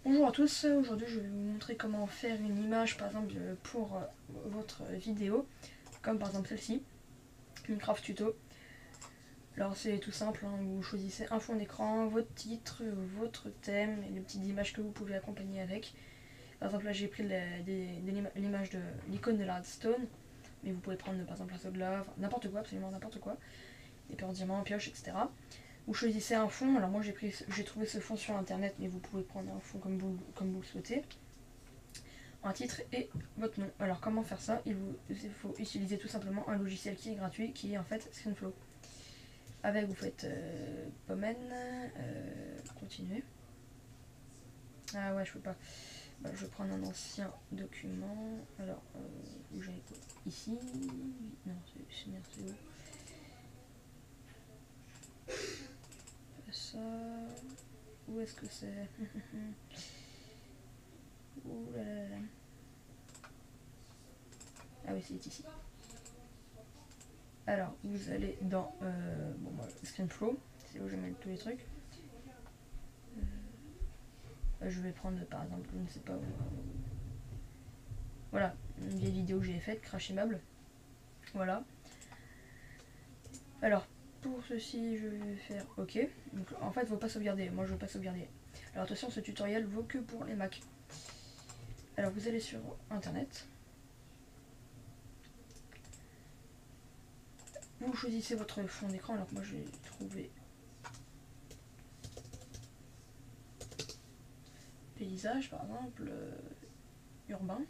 Bonjour à tous, aujourd'hui je vais vous montrer comment faire une image par exemple pour votre vidéo, comme par exemple celle-ci, Minecraft tuto. Alors c'est tout simple, hein, vous choisissez un fond d'écran, votre titre, votre thème et les petites images que vous pouvez accompagner avec. Par exemple là j'ai pris l'image de l'icône de la redstone, mais vous pouvez prendre par exemple un seau de lave, n'importe quoi, absolument n'importe quoi, des pierres en diamant, pioche, etc. Vous choisissez un fond, alors moi j'ai trouvé ce fond sur internet, mais vous pouvez prendre un fond comme vous le souhaitez. Un titre et votre nom. Alors comment faire ça? Il faut utiliser tout simplement un logiciel qui est gratuit, qui est en fait ScreenFlow. Avec vous faites Pomen, continuer. Ah ouais, je peux pas. Bah, je vais prendre un ancien document. Alors, où j'ai ici. Non, c'est bien, c'est où? Ça. Où est-ce que c'est? Ouh là là là. Ah oui, c'est ici. Alors, vous allez dans bon, moi, ScreenFlow, c'est où je mets tous les trucs. Je vais prendre par exemple, je ne sais pas où. Voilà, une vieille vidéo que j'ai faite, Crash Immeuble. Voilà. Alors, pour ceci, je vais faire OK. Donc, en fait, il ne faut pas sauvegarder. Moi, je ne veux pas sauvegarder. Alors, attention, ce tutoriel vaut que pour les Mac. Alors, vous allez sur Internet. Vous choisissez votre fond d'écran. Alors, moi, j'ai trouvé paysage, par exemple, urbain.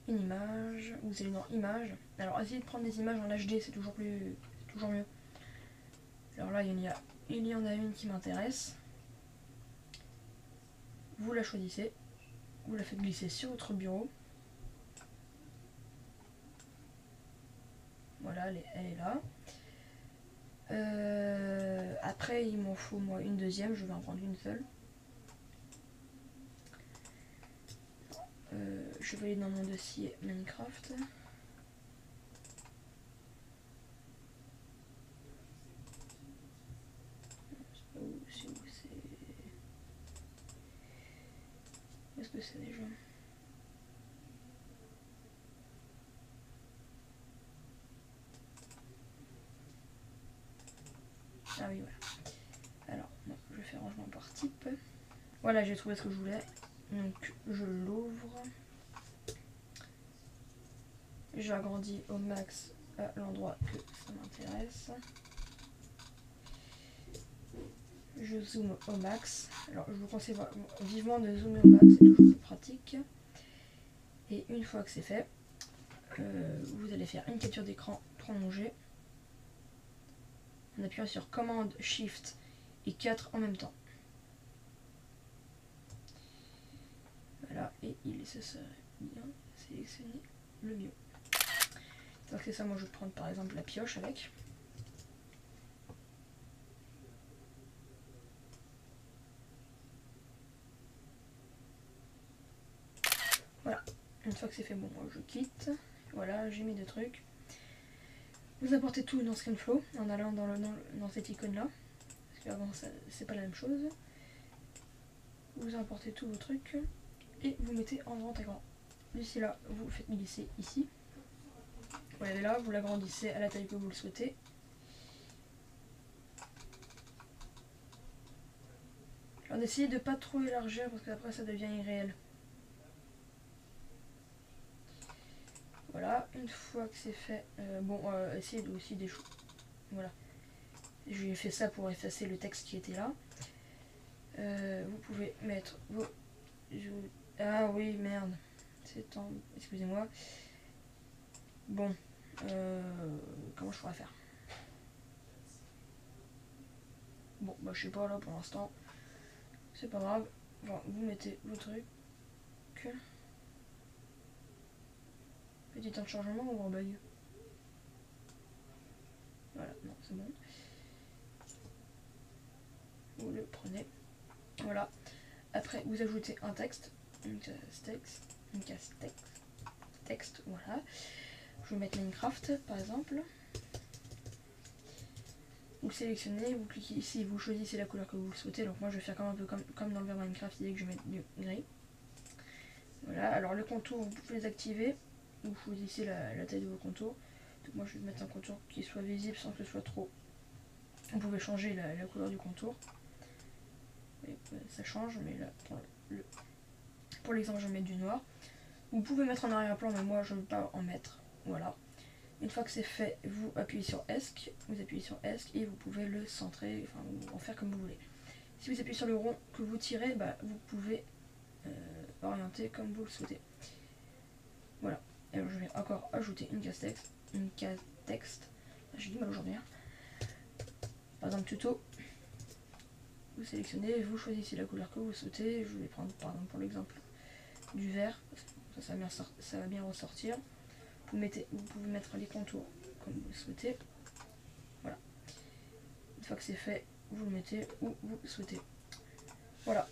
Une image, vous allez dans images. Alors essayez de prendre des images en HD, c'est toujours mieux. Alors là il y en a une qui m'intéresse. Vous la choisissez, vous la faites glisser sur votre bureau. Voilà, elle est là. Après il m'en faut moi une deuxième, je vais en prendre une seule. Je vais aller dans mon dossier Minecraft. Où est-ce que c'est déjà? Ah oui, voilà. Alors, non, je vais faire rangement par type. Voilà, j'ai trouvé ce que je voulais. Donc, je l'ouvre. J'agrandis au max à l'endroit que ça m'intéresse. Je zoome au max. Alors, je vous conseille vivement de zoomer au max, c'est toujours plus pratique. Et une fois que c'est fait, vous allez faire une capture d'écran prolongée en appuyant sur commande Shift et 4 en même temps. Voilà, et il se serait bien sélectionné le mieux. Donc c'est ça, moi je vais prendre par exemple la pioche avec. Voilà, une fois que c'est fait, bon, moi je quitte. Voilà, j'ai mis deux trucs. Vous apportez tout dans ScreenFlow en allant dans cette icône là. Parce qu'avant c'est pas la même chose. Vous importez tous vos trucs et vous mettez en grand écran. D'ici là, vous faites glisser ici. Vous l'avez là, vous l'agrandissez à la taille que vous le souhaitez. Alors essayez de pas trop élargir parce qu'après ça devient irréel. Voilà, une fois que c'est fait, essayez aussi des choses. Voilà. J'ai fait ça pour effacer le texte qui était là. Vous pouvez mettre vos... Ah oui, merde. C'est en... Excusez-moi. Bon. Comment je pourrais faire? Bon, bah je sais pas là pour l'instant. C'est pas grave. Bon, vous mettez vos trucs. Petit temps de chargement ou en bug? Voilà, non, c'est bon. Vous le prenez. Voilà. Après, vous ajoutez un texte. Une case texte. Voilà. Je vais mettre Minecraft, par exemple. vous le sélectionnez, vous cliquez ici, vous choisissez la couleur que vous souhaitez. Donc moi je vais faire un peu comme dans le verre Minecraft, dès que je mets du gris. Voilà, alors le contour, vous pouvez les activer, vous choisissez la taille de vos contours. Donc moi je vais mettre un contour qui soit visible sans que ce soit trop. Vous pouvez changer la couleur du contour. Et, ça change, mais là pour l'exemple je vais mettre du noir. Vous pouvez mettre en arrière-plan, mais moi je ne veux pas en mettre. Voilà. Une fois que c'est fait, vous appuyez sur ESC, et vous pouvez le centrer, enfin en faire comme vous voulez. Si vous appuyez sur le rond que vous tirez, bah, vous pouvez orienter comme vous le souhaitez. Voilà. Et alors je vais encore ajouter une case texte. J'ai du mal aujourd'hui. Hein. Par exemple tuto. Vous sélectionnez, vous choisissez la couleur que vous souhaitez. Je vais prendre par exemple pour l'exemple du vert. Ça va bien ressortir. Vous pouvez mettre les contours comme vous le souhaitez. Voilà. Une fois que c'est fait, vous le mettez où vous le souhaitez. Voilà.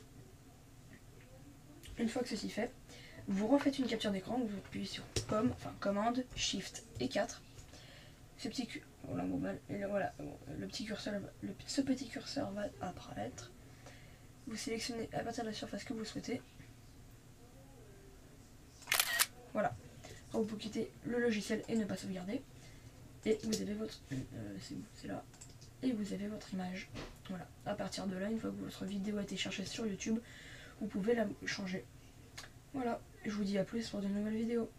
Une fois que ceci fait, vous refaites une capture d'écran, vous appuyez sur commande, shift et 4. Ce petit ce petit curseur va apparaître. Vous sélectionnez à partir de la surface que vous souhaitez. Voilà. Vous pouvez quitter le logiciel et ne pas sauvegarder. Et vous avez votre... c'est là. Et vous avez votre image. Voilà. À partir de là, une fois que votre vidéo a été cherchée sur YouTube, vous pouvez la changer. Voilà. Je vous dis à plus pour de nouvelles vidéos.